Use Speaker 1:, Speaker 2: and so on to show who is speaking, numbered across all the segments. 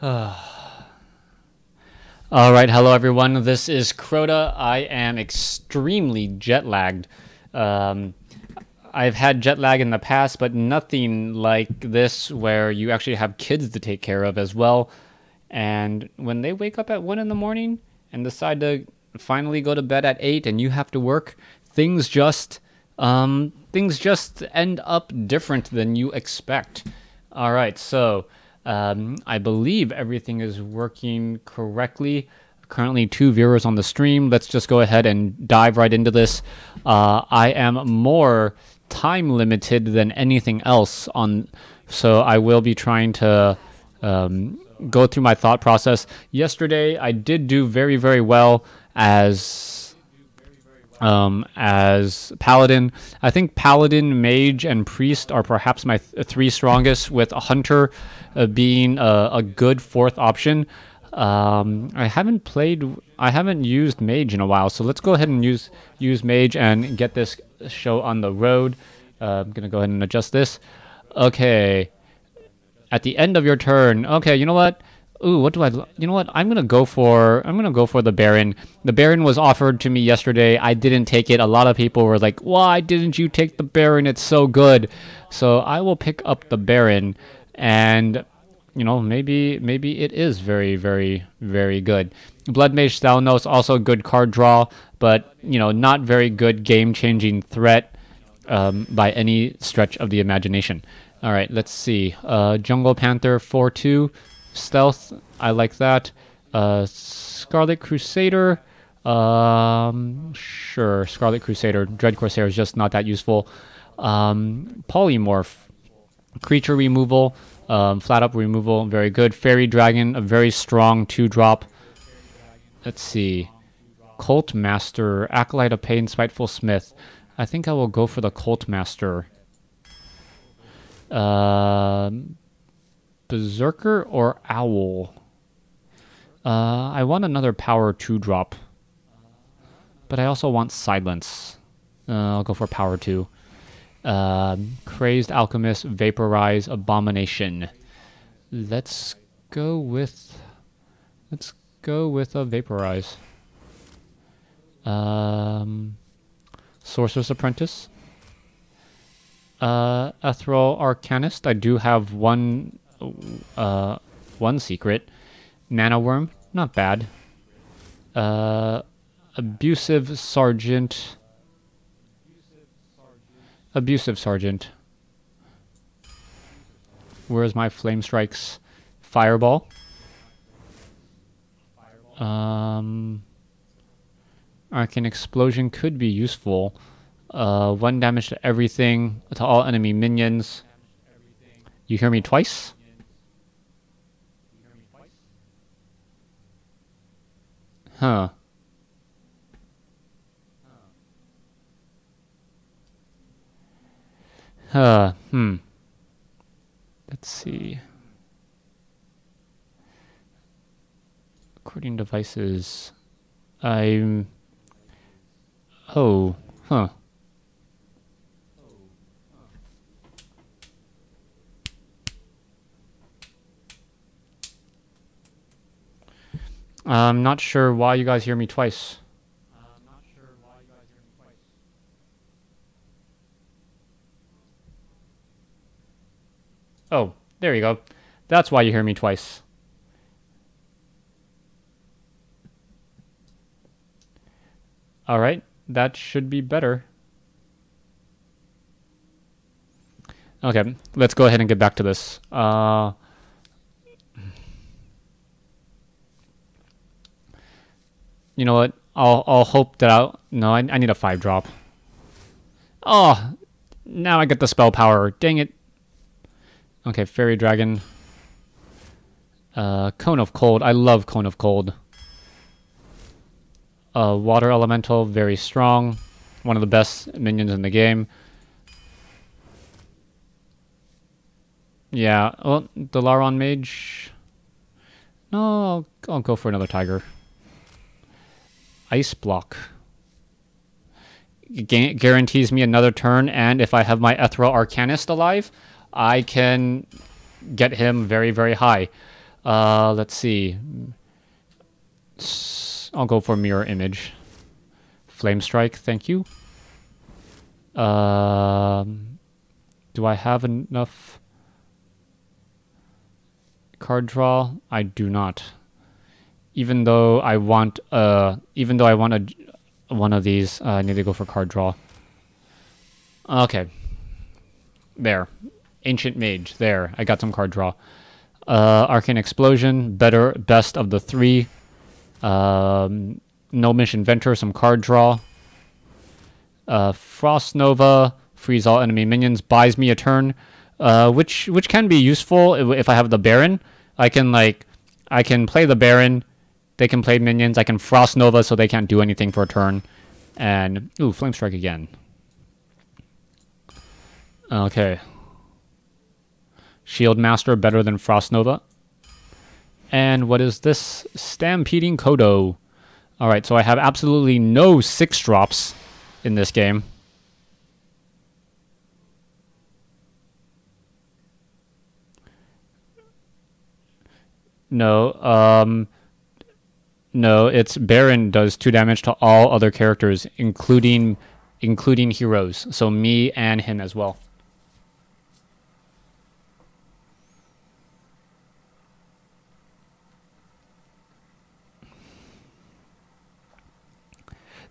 Speaker 1: Alright, hello everyone, this is Crota. I am extremely jet lagged. I've had jet lag in the past, but nothing like this where you actually have kids to take care of as well. And when they wake up at 1 in the morning and decide to finally go to bed at 8 and you have to work, things just end up different than you expect. Alright, so I believe everything is working correctly. Currently 2 viewers on the stream. Let's just go ahead and dive right into this. I am more time limited than anything else so I will be trying to go through my thought process. Yesterday I did do very, very well as Paladin. I think Paladin, Mage, and Priest are perhaps my 3 strongest, with a Hunter being a good 4th option. I haven't used Mage in a while, so let's go ahead and use Mage and get this show on the road. I'm gonna go ahead and adjust this. Okay, at the end of your turn. Okay, you know what? Ooh, what do I? You know what? I'm gonna go for the Baron. The Baron was offered to me yesterday. I didn't take it. A lot of people were like, "Why didn't you take the Baron? It's so good." So I will pick up the Baron, and you know, maybe it is very, very, very good. Blood Mage Stalno is also a good card draw, but you know, not very good game-changing threat by any stretch of the imagination. All right, let's see. Jungle Panther 4/2. Stealth, I like that. Scarlet Crusader, sure. Scarlet Crusader. Dread Corsair is just not that useful. Polymorph, creature removal, flat up removal, very good. Fairy Dragon, a very strong 2-drop. Let's see. Cult Master, Acolyte of Pain, Spiteful Smith. I think I will go for the Cult Master. Berserker or Owl? I want another power 2-drop, but I also want Silence. I'll go for power 2. Crazed Alchemist, Vaporize, Abomination. Let's go with a Vaporize. Sorcerer's Apprentice. Ethereal Arcanist. I do have one secret. Nanoworm, not bad. Abusive Sergeant. Where's my Flame Strikes? Fireball. Arcane Explosion could be useful. 1 damage to everything, to all enemy minions. You hear me twice? Huh. Let's see. Recording devices. I'm... Oh, huh. I'm not sure why you guys hear me twice. Oh, there you go. That's why you hear me twice. Alright, that should be better. Okay, let's go ahead and get back to this. You know what? I'll hope that no, I need a 5-drop. Oh, now I get the spell power. Dang it. Okay, Fairy Dragon. Cone of Cold. I love Cone of Cold. Water Elemental, very strong. One of the best minions in the game. Yeah, well, the Laron Mage. No, I'll go for another Tiger. Ice Block. Guarantees me another turn, and if I have my Ethereal Arcanist alive, I can get him very, very high. Let's see. I'll go for mirror image. Flame strike, thank you. Do I have enough card draw? I do not. Even though I want one of these, I need to go for card draw. Okay. There. Ancient Mage. There. I got some card draw. Arcane Explosion. Best of the 3. Gnomish Inventor. Some card draw. Frost Nova. Freeze all enemy minions. Buys me a turn. Which can be useful if I have the Baron. I can play the Baron. They can play minions. I can Frost Nova so they can't do anything for a turn. And, ooh, Flame Strike again. Okay. Shield Master better than Frost Nova. And what is this? Stampeding Kodo. Alright, so I have absolutely no 6-drops in this game. No, no, it's Baron does 2 damage to all other characters, including heroes. So me and him as well.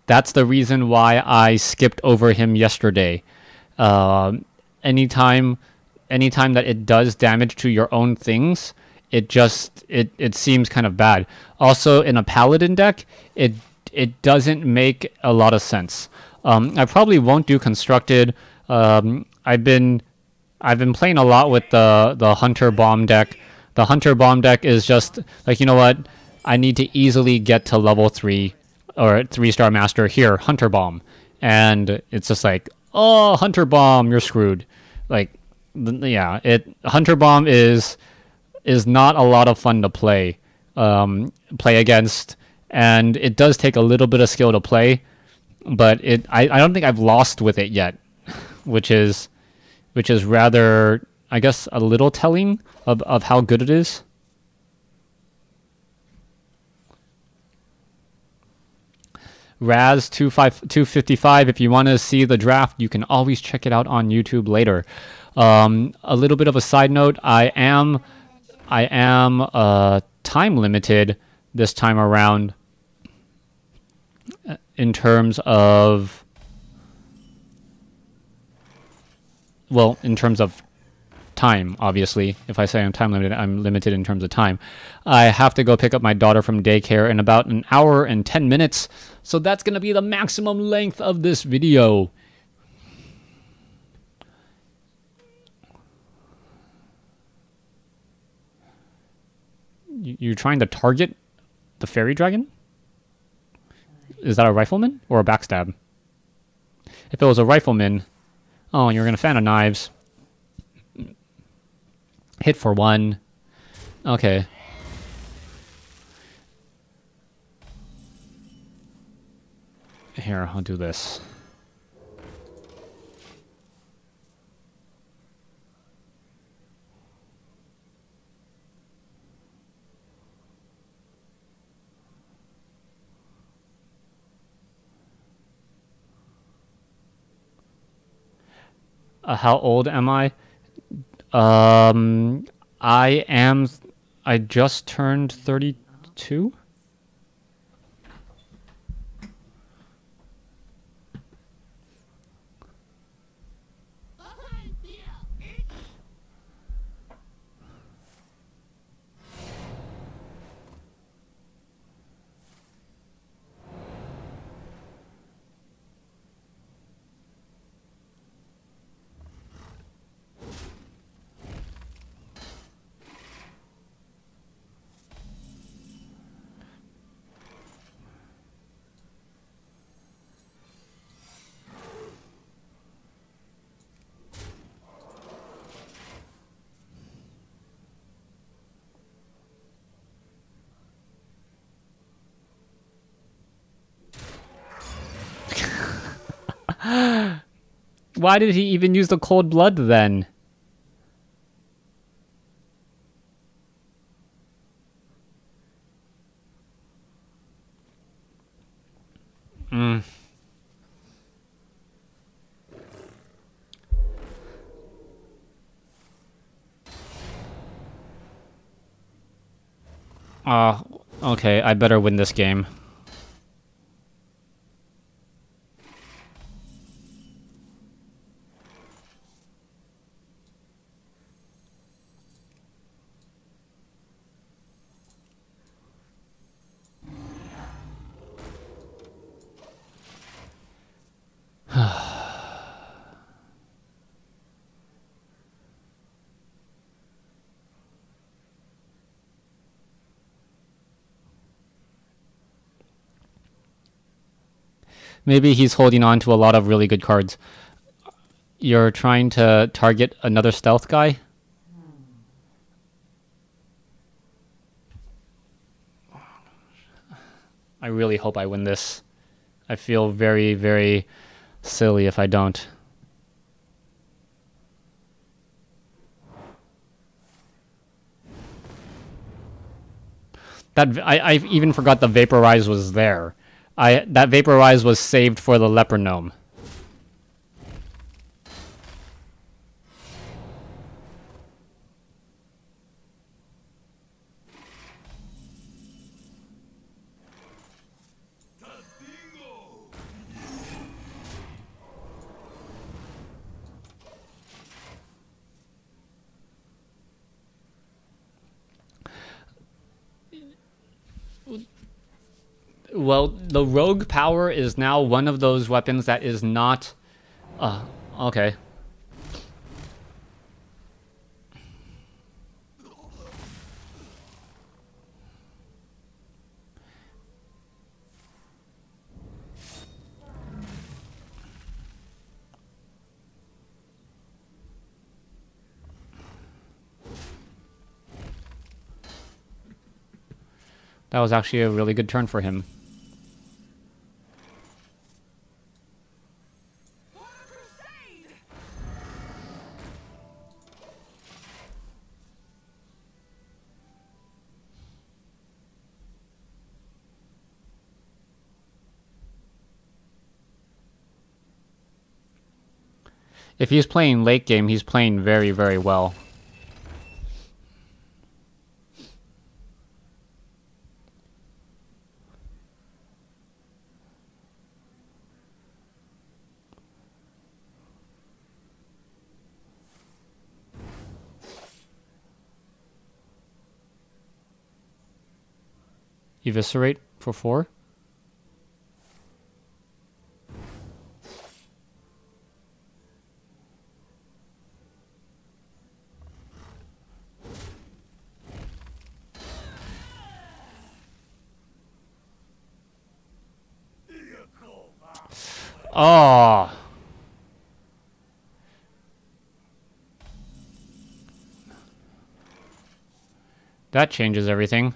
Speaker 1: That's the reason why I skipped over him yesterday. Anytime that it does damage to your own things, it seems kind of bad. Also, in a paladin deck, it doesn't make a lot of sense. I probably won't do constructed. I've been playing a lot with the Hunter Bomb deck. The Hunter Bomb deck is just like, you know what? I need to easily get to level 3 or 3-star master here, Hunter Bomb. And it's just like, oh, Hunter Bomb, you're screwed. Like, yeah, Hunter Bomb is not a lot of fun to play against, and it does take a little bit of skill to play, but I don't think I've lost with it yet, which is rather, I guess, a little telling of how good it is. Raz 255. If you want to see the draft, you can always check it out on YouTube later. A little bit of a side note: I am time limited this time around in terms of, well, in terms of time, obviously. If I say I'm time limited, I'm limited in terms of time. I have to go pick up my daughter from daycare in about an hour and 10 minutes, so that's going to be the maximum length of this video. You're trying to target the fairy dragon? Is that a rifleman or a backstab? If it was a rifleman, oh, you're going to fan of knives. Hit for 1. Okay. Here, I'll do this. How old am I? I just turned 32. Why did he even use the cold blood then? Okay, I better win this game. Maybe he's holding on to a lot of really good cards. You're trying to target another stealth guy? I really hope I win this. I feel very, very silly if I don't. I even forgot the Vaporize was there. That Vaporize was saved for the Leper Gnome. Well, the Rogue Power is now one of those weapons that is not... okay. That was actually a really good turn for him. If he's playing late game, he's playing very, very well. Eviscerate for 4. Oh. That changes everything.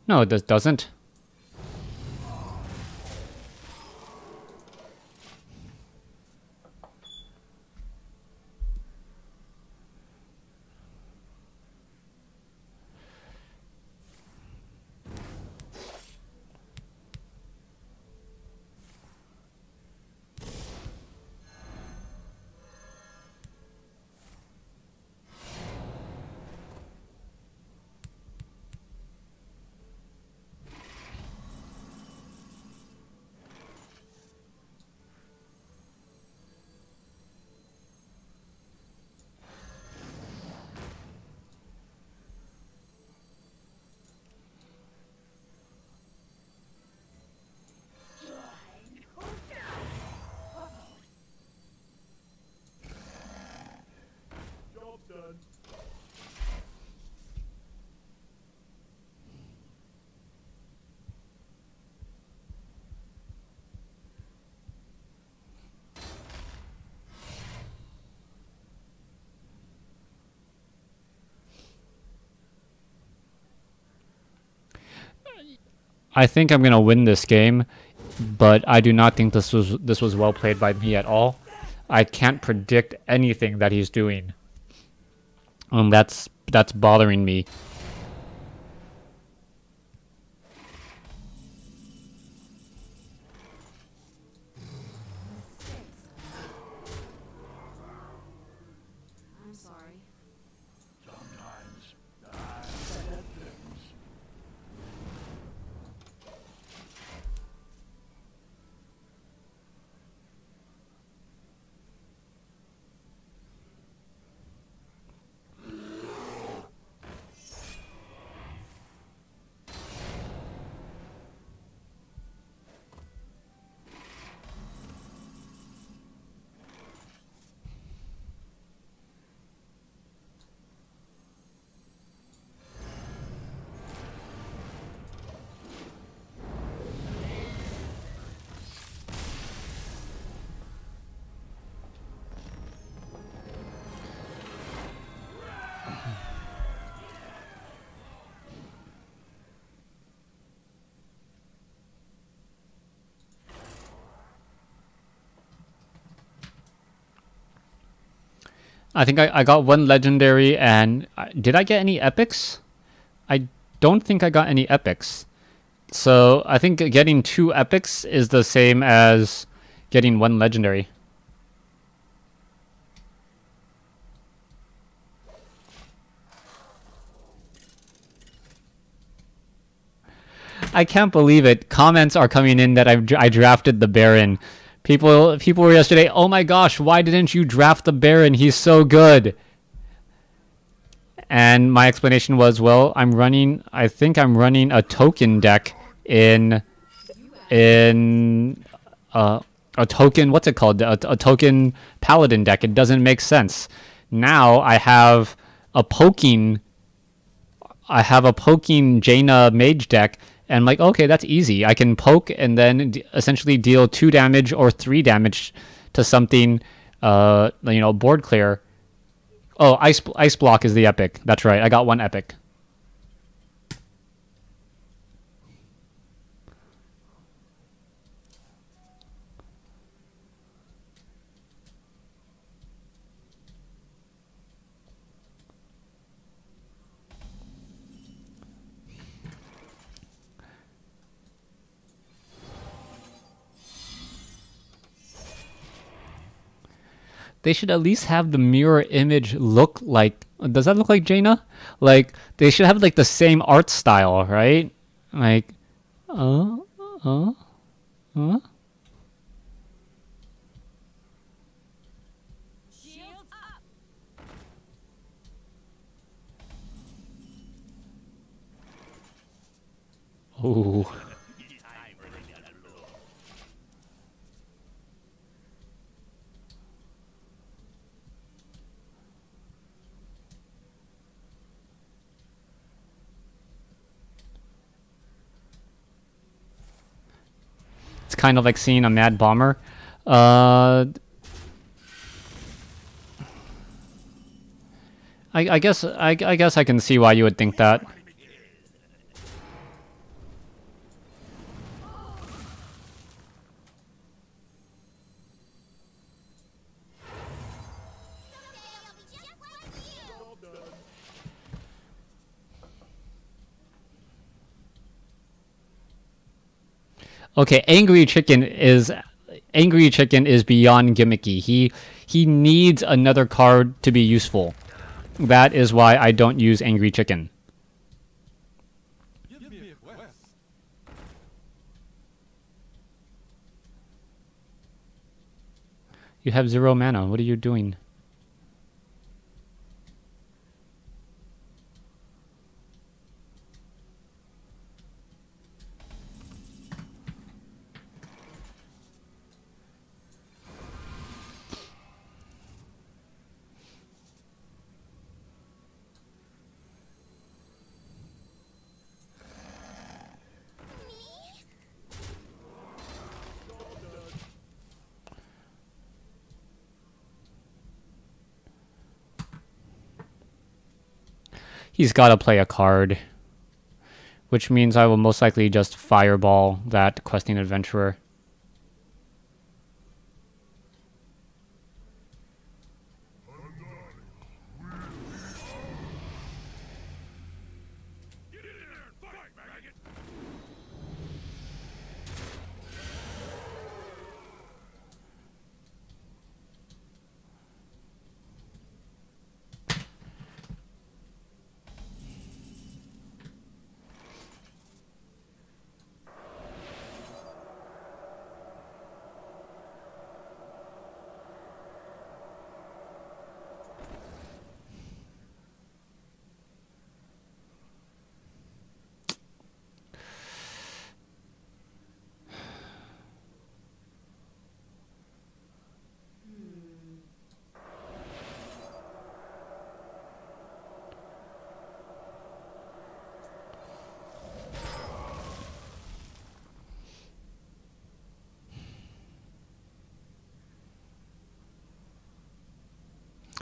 Speaker 1: No, it doesn't. I think I'm gonna win this game, but I do not think this was well played by me at all. I can't predict anything that he's doing. That's bothering me. I think I got one legendary, and did I get any epics? I don't think I got any epics. So I think getting 2 epics is the same as getting 1 legendary. I can't believe it. Comments are coming in that I drafted the Baron. People were yesterday, oh my gosh, why didn't you draft the Baron? He's so good. And my explanation was, well, I think I'm running a token deck in a token, what's it called? A token paladin deck. It doesn't make sense. Now I have a poking Jaina mage deck, and I'm like, okay, that's easy. I can poke and then essentially deal 2 damage or 3 damage to something, board clear. Oh, ice block is the epic. That's right. I got 1 epic. They should at least have the mirror image look like... Does that look like Jaina? Like, they should have, like, the same art style, right? Like... Ooh. It's kind of like seeing a mad bomber. I guess I can see why you would think that. Okay, Angry Chicken is beyond gimmicky. He needs another card to be useful. That is why I don't use Angry Chicken. You have 0 mana. What are you doing? He's got to play a card, which means I will most likely just fireball that questing adventurer.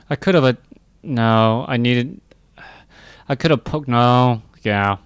Speaker 1: I could have no, I could have poked, no, yeah.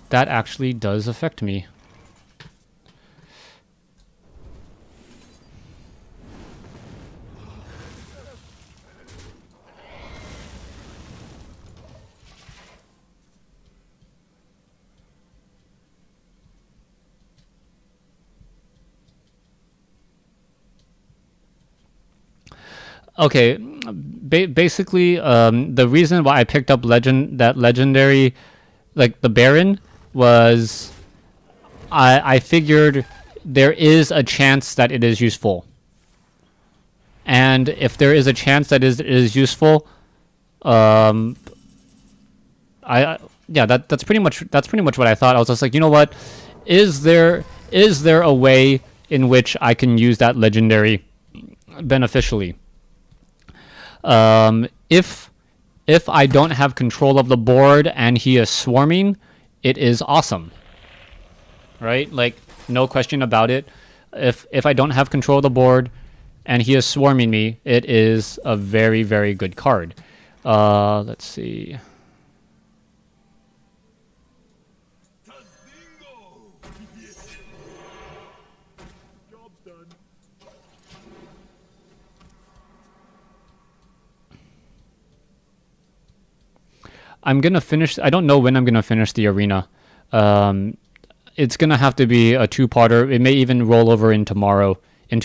Speaker 1: That actually does affect me. Okay, basically, the reason why I picked up legendary, like the Baron, was I figured there is a chance that it is useful, and if there is a chance that it is useful, I yeah, that's pretty much what I thought. I was just like, you know what, is there a way in which I can use that legendary beneficially? If I don't have control of the board and he is swarming, it is awesome, right? Like, no question about it. If I don't have control of the board and he is swarming me, it is a very, very good card. Let's see. I'm gonna finish. I don't know when I'm gonna finish the arena. It's gonna have to be a two-parter. It may even roll over into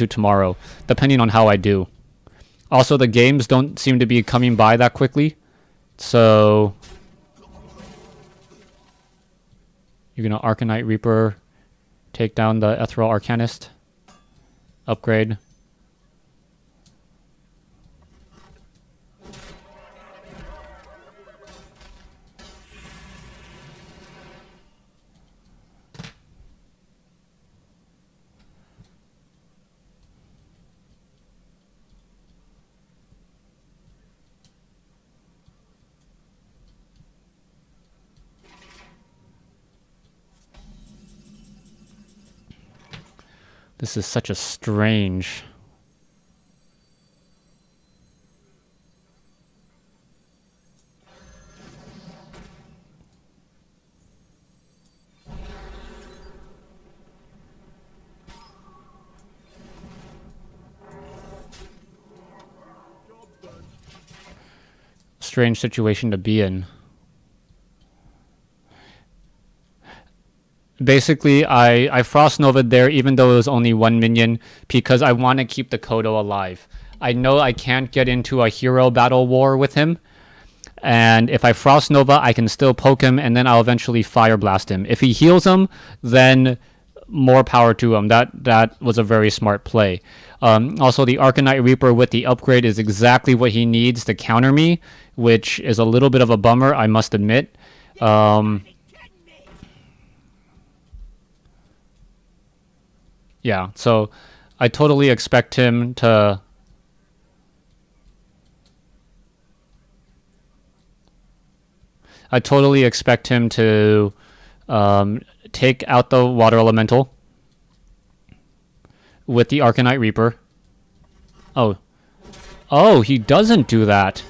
Speaker 1: tomorrow, depending on how I do. Also, the games don't seem to be coming by that quickly, so you're gonna Arcanite Reaper, take down the Ethereal Arcanist, upgrade. This is such a strange... strange situation to be in. Basically, I Frost Nova'd there even though it was only one minion because I want to keep the Kodo alive. I know I can't get into a hero battle war with him, and if I Frost Nova, I can still poke him and then I'll eventually Fire Blast him. If he heals him, then more power to him. That was a very smart play. Also, the Arcanite Reaper with the upgrade is exactly what he needs to counter me, which is a little bit of a bummer, I must admit. Yeah, so I totally expect him to... take out the Water Elemental with the Arcanite Reaper. Oh. Oh, he doesn't do that.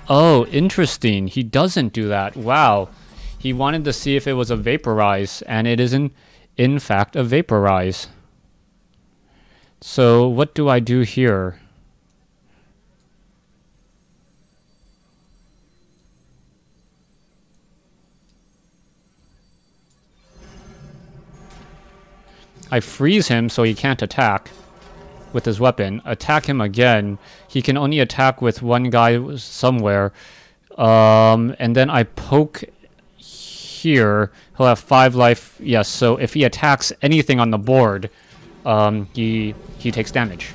Speaker 1: Oh, interesting. He doesn't do that. Wow. He wanted to see if it was a Vaporize, and it isn't, in fact, a Vaporize. So, what do I do here? I freeze him so he can't attack with his weapon. Attack him again. He can only attack with one guy somewhere. And then I poke here. He'll have 5 life. Yes, so if he attacks anything on the board, he takes damage.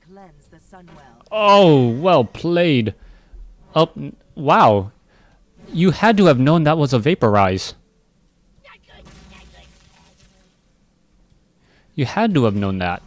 Speaker 2: Cleanse the Sunwell.
Speaker 1: Oh, well played. Oh, wow. You had to have known that was a Vaporize. You had to have known that.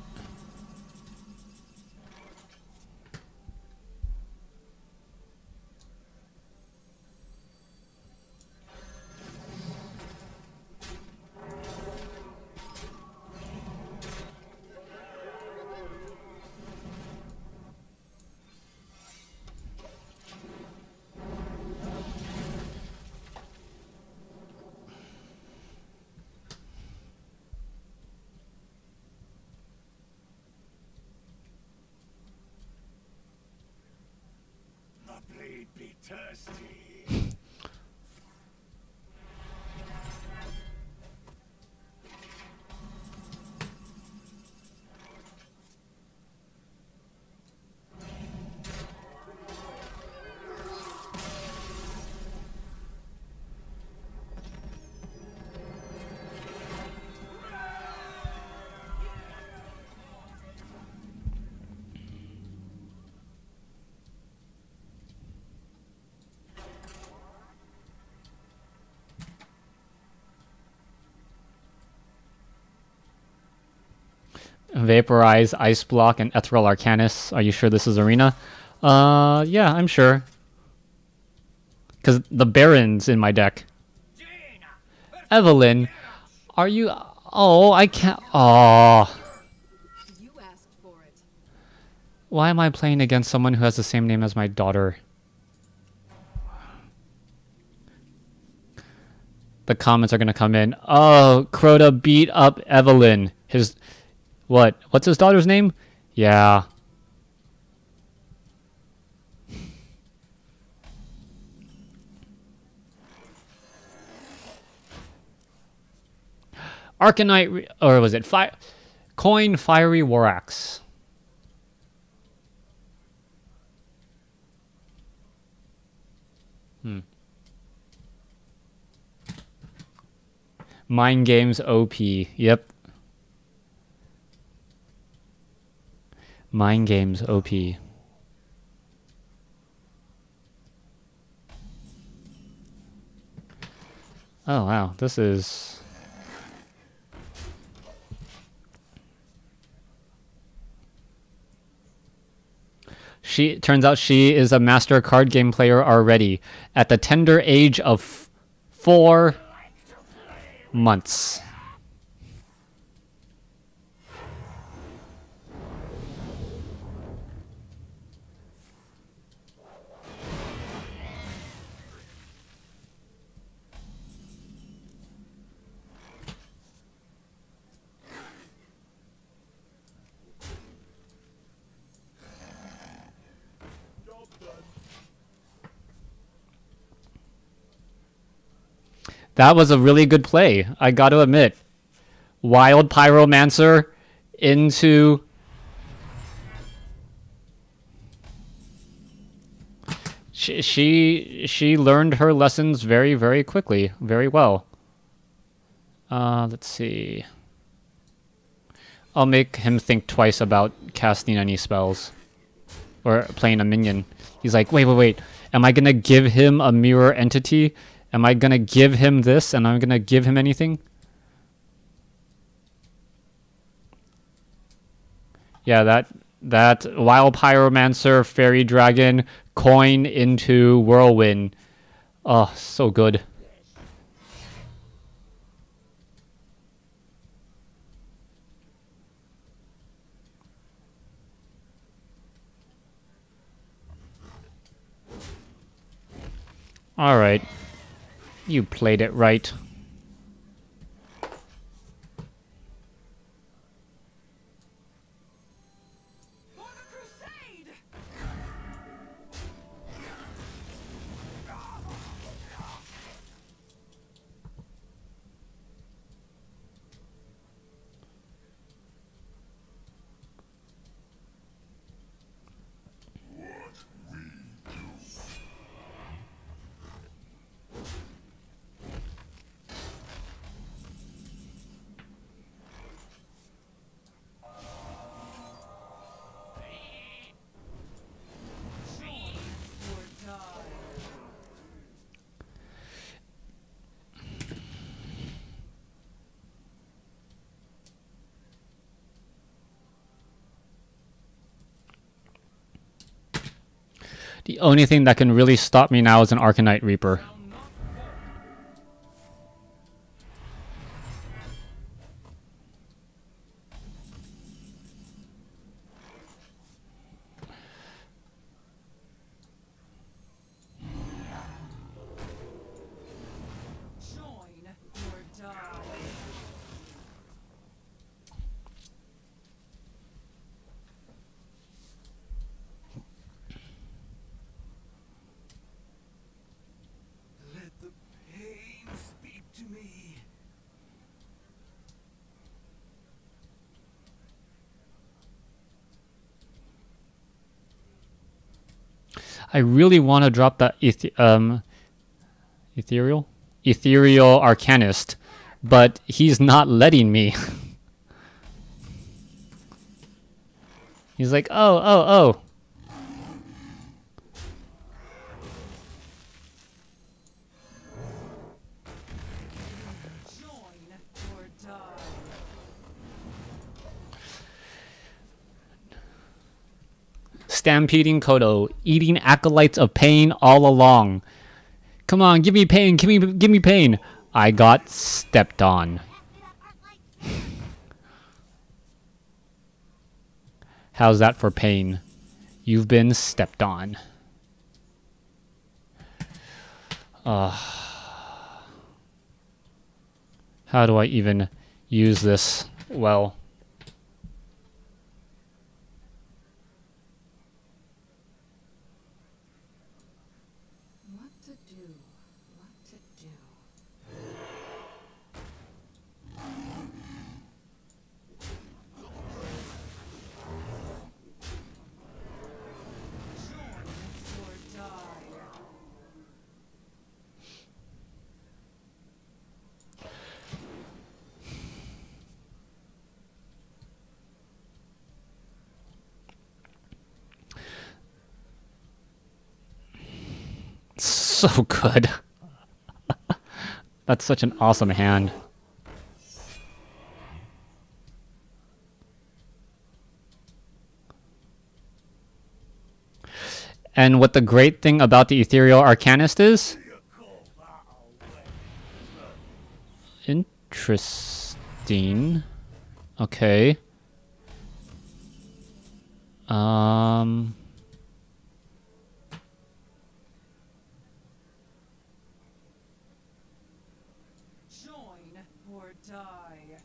Speaker 1: Vaporize, Ice Block, and Ethereal Arcanus. Are you sure this is Arena? Yeah, I'm sure. Because the Baron's in my deck. Evelyn, are you... Oh, I can't... Oh.
Speaker 2: You asked for it.
Speaker 1: Why am I playing against someone who has the same name as my daughter? The comments are going to come in. Oh, Crota beat up Evelyn. His... What? What's his daughter's name? Yeah. Arcanite, or was it Coin Fiery Warax? Mind Games OP. Yep. Mind Games OP. Oh wow, this is... Turns out she is a master card game player already at the tender age of 4 months. That was a really good play, I got to admit. Wild Pyromancer into... She learned her lessons very, very quickly, very well. Let's see. I'll make him think twice about casting any spells. Or playing a minion. He's like, wait. Am I going to give him a mirror entity? Am I going to give him this and I'm going to give him anything? Yeah, that Wild Pyromancer, Fairy Dragon, coin into Whirlwind. Oh, so good. Alright. You played it right. The only thing that can really stop me now is an Arcanite Reaper. I really want to drop the ethereal arcanist, but he's not letting me. He's like, oh. Stampeding Kodo, eating acolytes of pain all along. Come on, give me pain, give me pain. I got stepped on. How's that for pain? You've been stepped on. How do I even use this well?
Speaker 2: What to do? What to do?
Speaker 1: So good. That's such an awesome hand. And what the great thing about the Ethereal Arcanist is? Interesting. Okay.
Speaker 2: Join or die.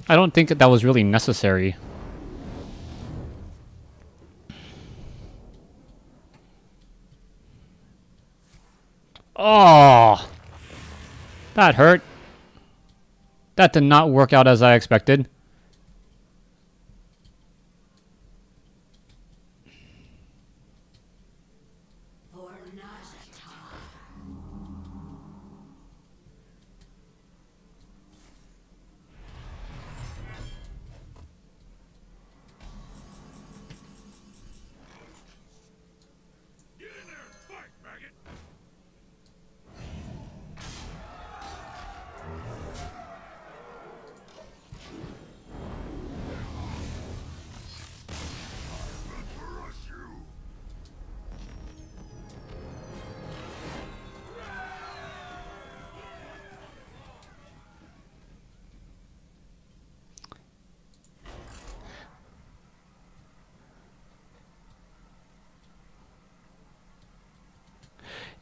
Speaker 1: I don't think that was really necessary. Oh, that hurt. That did not work out as I expected.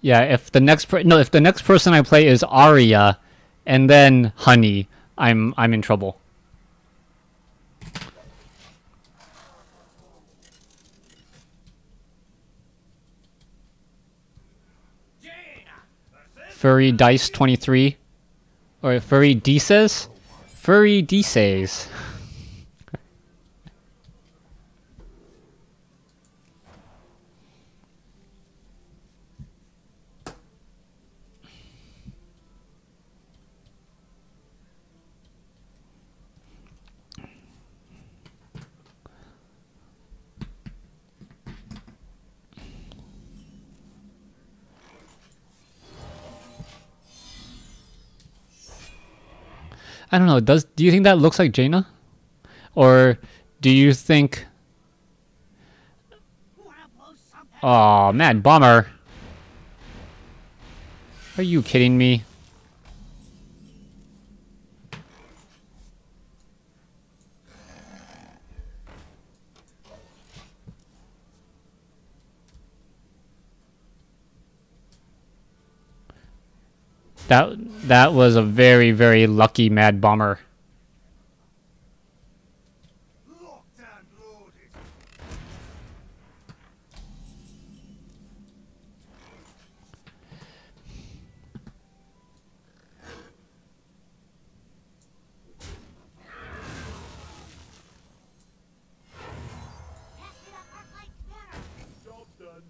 Speaker 1: Yeah, if the next person I play is Arya, and then Honey, I'm in trouble. Furry Dice 23, or Furry Dices, Furry Dices. I don't know. Do you think that looks like Jaina, or do you think? Oh, Mad Bomber. Are you kidding me? That was a very, very lucky Mad Bomber.
Speaker 3: Locked and loaded. Job done.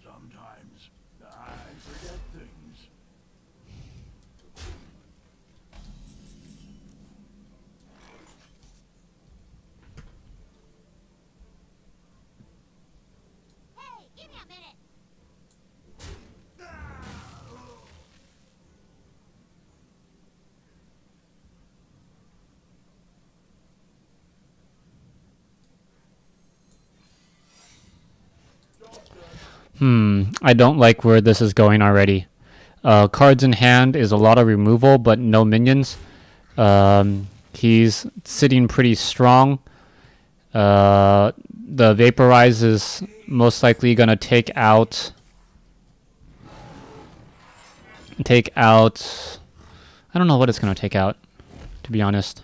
Speaker 3: Sometimes I forget things.
Speaker 4: Hey, give me a minute.
Speaker 1: I don't like where this is going already. Cards in hand is a lot of removal, but no minions. He's sitting pretty strong. The Vaporize is most likely going to take out... I don't know what it's going to take out, to be honest.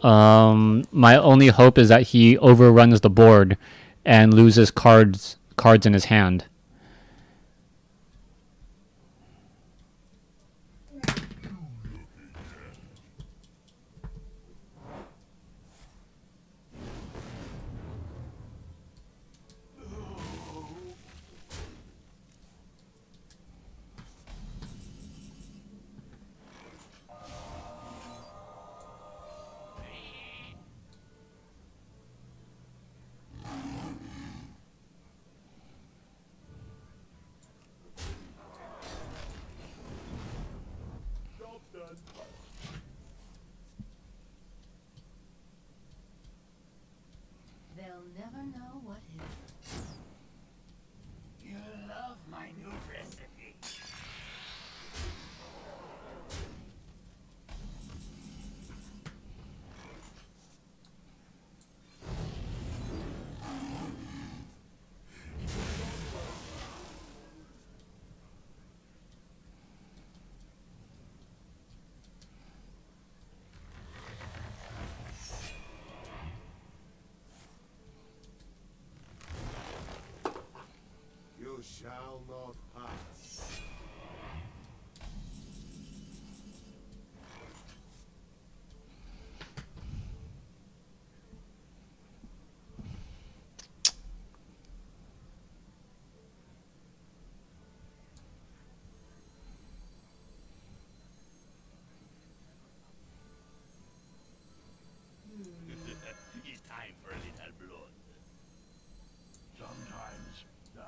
Speaker 1: My only hope is that he overruns the board and loses cards in his hand.
Speaker 3: Job done.
Speaker 2: They'll never know what hit.
Speaker 3: You love my new recipe. You shall not pass. It's time for a little blood. Sometimes I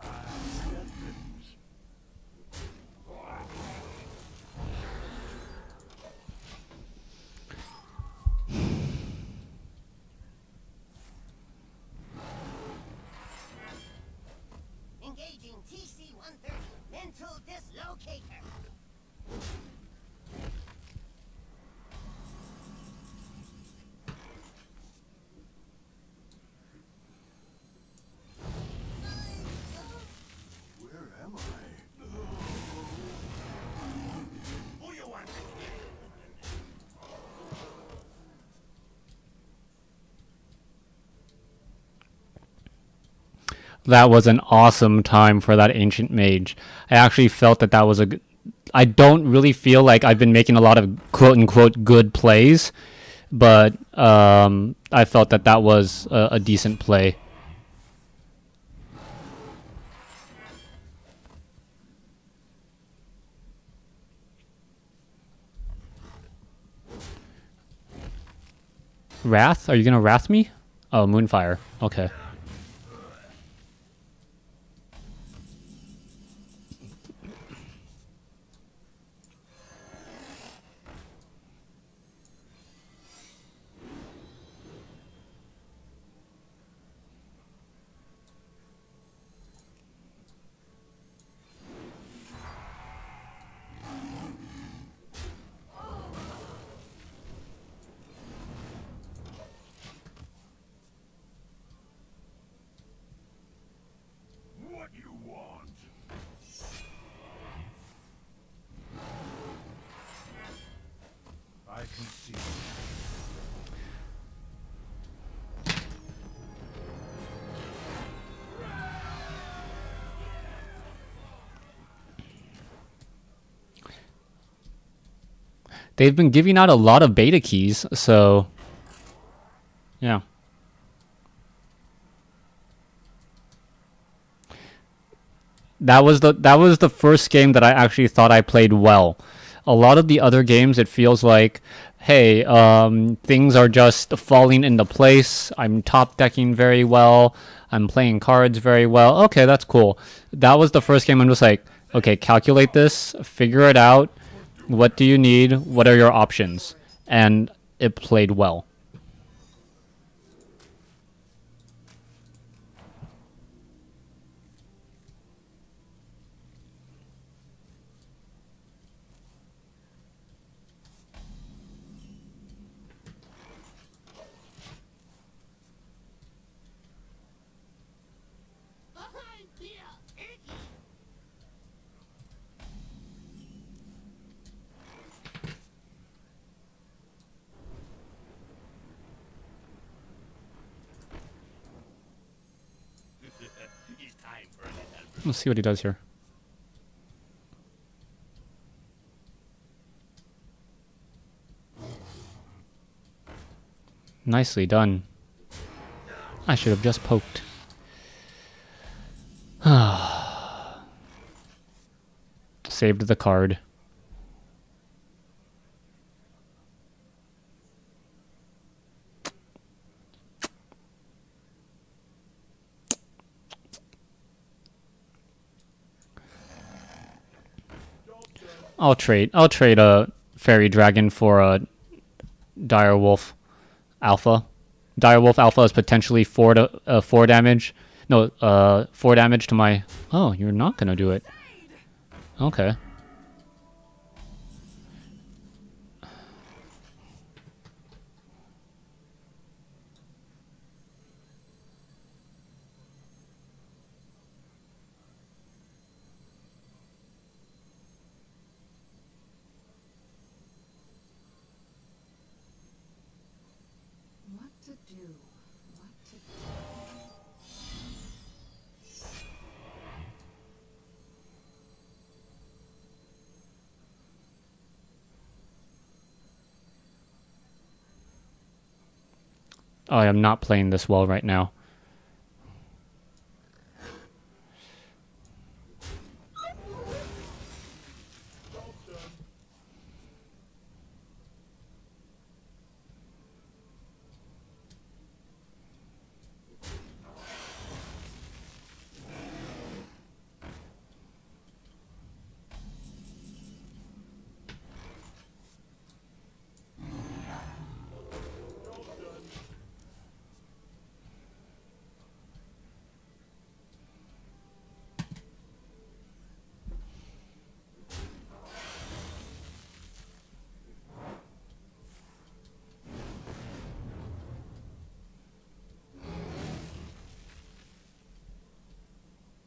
Speaker 3: forget things.
Speaker 4: Engaging TC-130 mental dislocator.
Speaker 3: Where am I? Who you want?
Speaker 1: That was an awesome time for that Ancient Mage. I actually felt that that was a... I don't really feel like I've been making a lot of quote-unquote good plays, but I felt that that was a decent play. Wrath? Are you gonna Wrath me? Oh, Moonfire. Okay. They've been giving out a lot of beta keys, so yeah. That was the first game that I actually thought I played well. A lot of the other games, it feels like, hey, things are just falling into place. I'm top decking very well. I'm playing cards very well. Okay, that's cool. That was the first game I'm just like, okay, calculate this, figure it out. What do you need? What are your options? And it played well.
Speaker 4: Behind here, Iggy.
Speaker 3: It's time for a little blood.
Speaker 1: Let's see what he does here. Nicely done. I should have just poked. Saved the card. I'll trade a fairy dragon for a direwolf alpha. Direwolf alpha is potentially 4 damage. No, 4 damage to my. Oh, you're not gonna do it. Okay.
Speaker 2: What to do? What to do?
Speaker 1: Oh, I am not playing this well right now.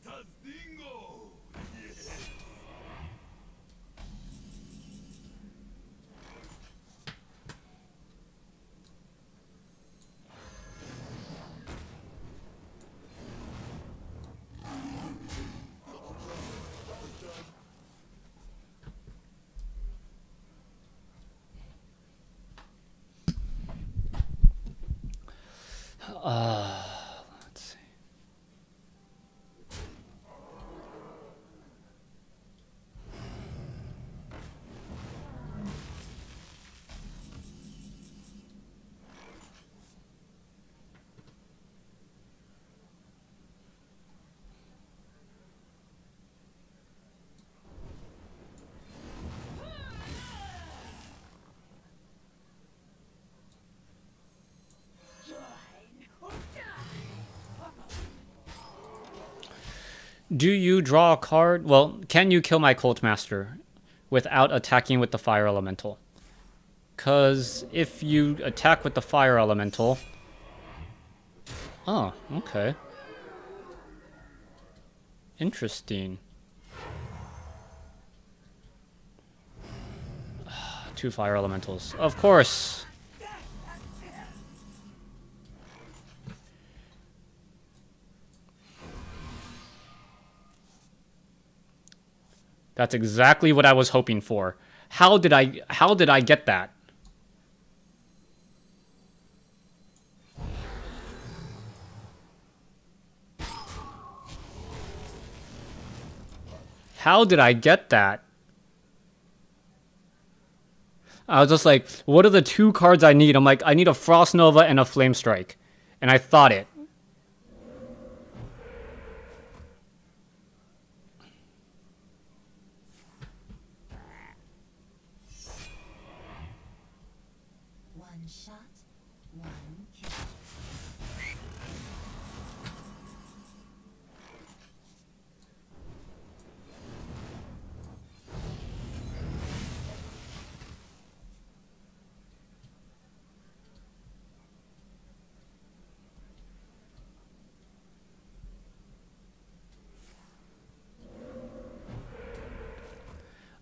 Speaker 3: Tazdingo! Yes.
Speaker 1: Let's see. Do you draw a card? Well, can you kill my Cult Master without attacking with the Fire Elemental? Because if you attack with the Fire Elemental... Oh, okay. Interesting. 2 Fire Elementals. Of course! That's exactly what I was hoping for. How did I get that? How did I get that? I was just like, what are the 2 cards I need? I'm like, I need a Frost Nova and a Flame Strike. And I thought it.
Speaker 4: One shot, one kill.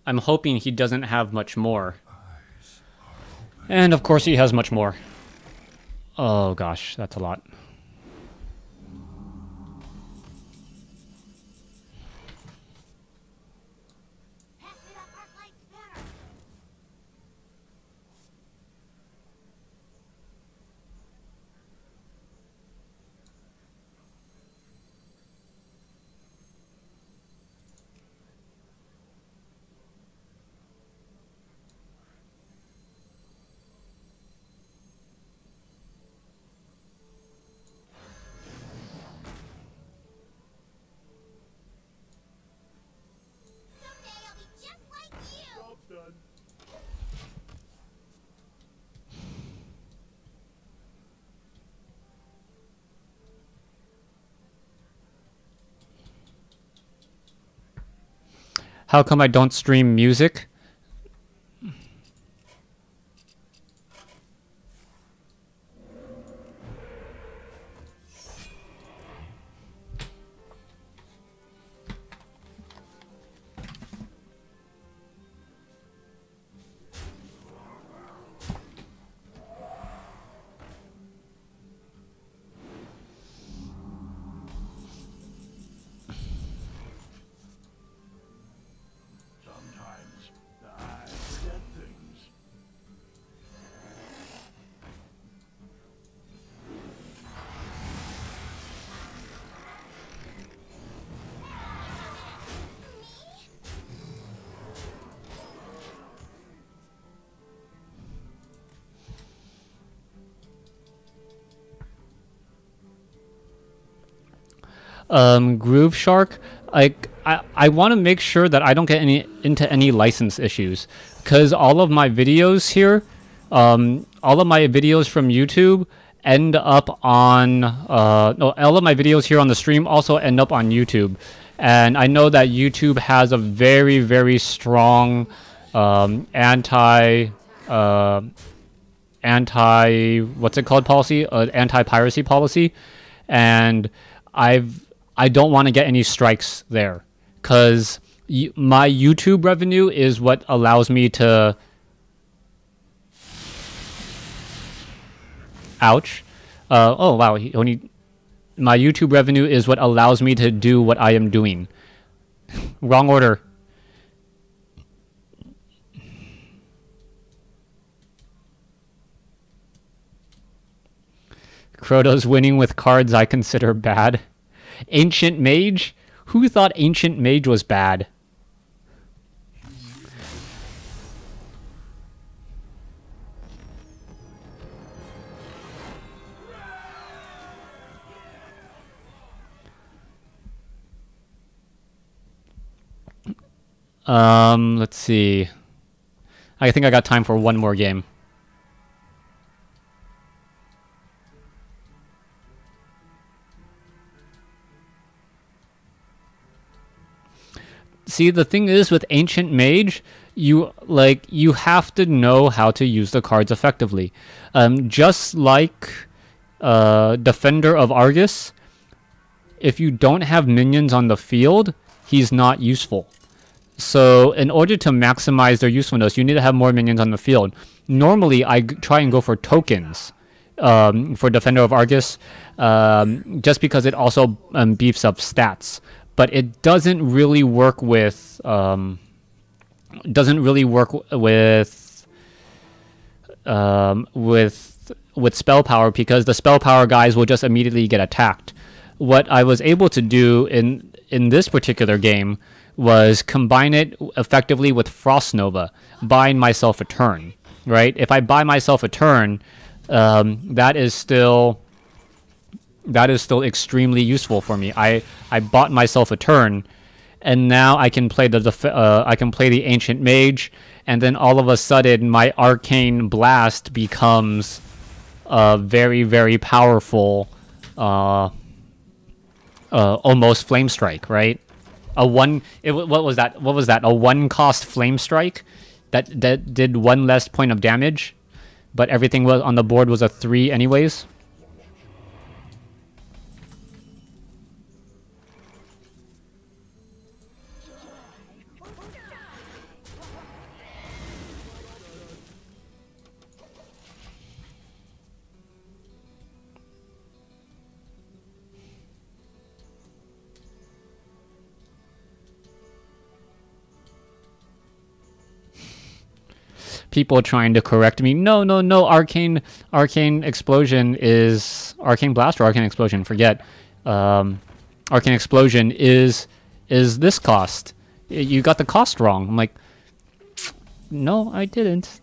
Speaker 1: I'm hoping he doesn't have much more. And of course he has much more. Oh gosh, that's a lot.
Speaker 4: Pass it up our light better. Someday I'll be just like you.
Speaker 1: How come I don't stream music?
Speaker 3: Sometimes I forget things.
Speaker 1: Groove Shark, I want to make sure that I don't get into any license issues, because all of my videos here, all of my videos from YouTube end up on no, all of my videos here on the stream also end up on YouTube, and I know that YouTube has a very, very strong anti what's it called policy, anti-piracy policy, and I don't want to get any strikes there, because my YouTube revenue is what allows me to... Ouch. Oh, wow. My YouTube revenue is what allows me to do what I am doing. Wrong order. Crotto's winning with cards I consider bad. Ancient Mage? Who thought Ancient Mage was bad? Let's see. I think I got time for one more game. See, the thing is with Ancient Mage, you have to know how to use the cards effectively. Just like Defender of Argus, if you don't have minions on the field, he's not useful. So in order to maximize their usefulness, you need to have more minions on the field. Normally, I try and go for tokens for Defender of Argus, just because it also beefs up stats. But it doesn't really work with doesn't really work with spell power, because the spell power guys will just immediately get attacked. What I was able to do in this particular game was combine it effectively with Frost Nova, buying myself a turn. Right? If I buy myself a turn, that is still extremely useful for me. I bought myself a turn, and now I can play the Ancient Mage, and then all of a sudden my Arcane Blast becomes a very, very powerful, almost Flame Strike, right? What was that? A 1-cost Flame Strike that did 1 less point of damage, but everything was on the board was a 3 anyways. People trying to correct me. No, Arcane Explosion is Arcane Blast or Arcane Explosion. Forget. Arcane Explosion is this cost. You got the cost wrong. I'm like, no, I didn't.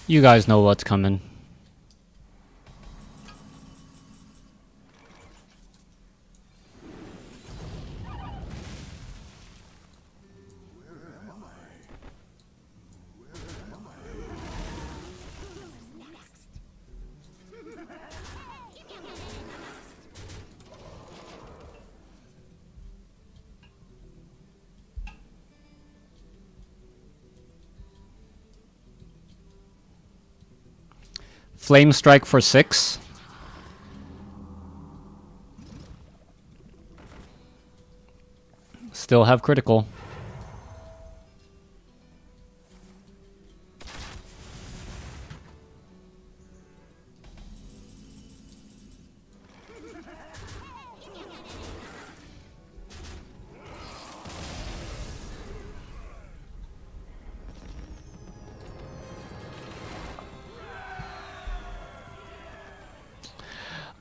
Speaker 1: You guys know what's coming. Flame Strike for 6. Still have critical.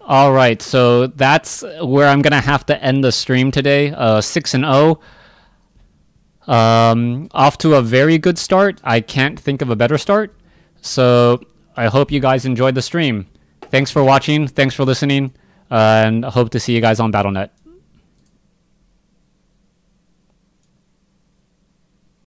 Speaker 1: All right, so that's where I'm gonna have to end the stream today. 6-0. Off to a very good start. I can't think of a better start. So I hope you guys enjoyed the stream. Thanks for watching. Thanks for listening. And I hope to see you guys on BattleNet.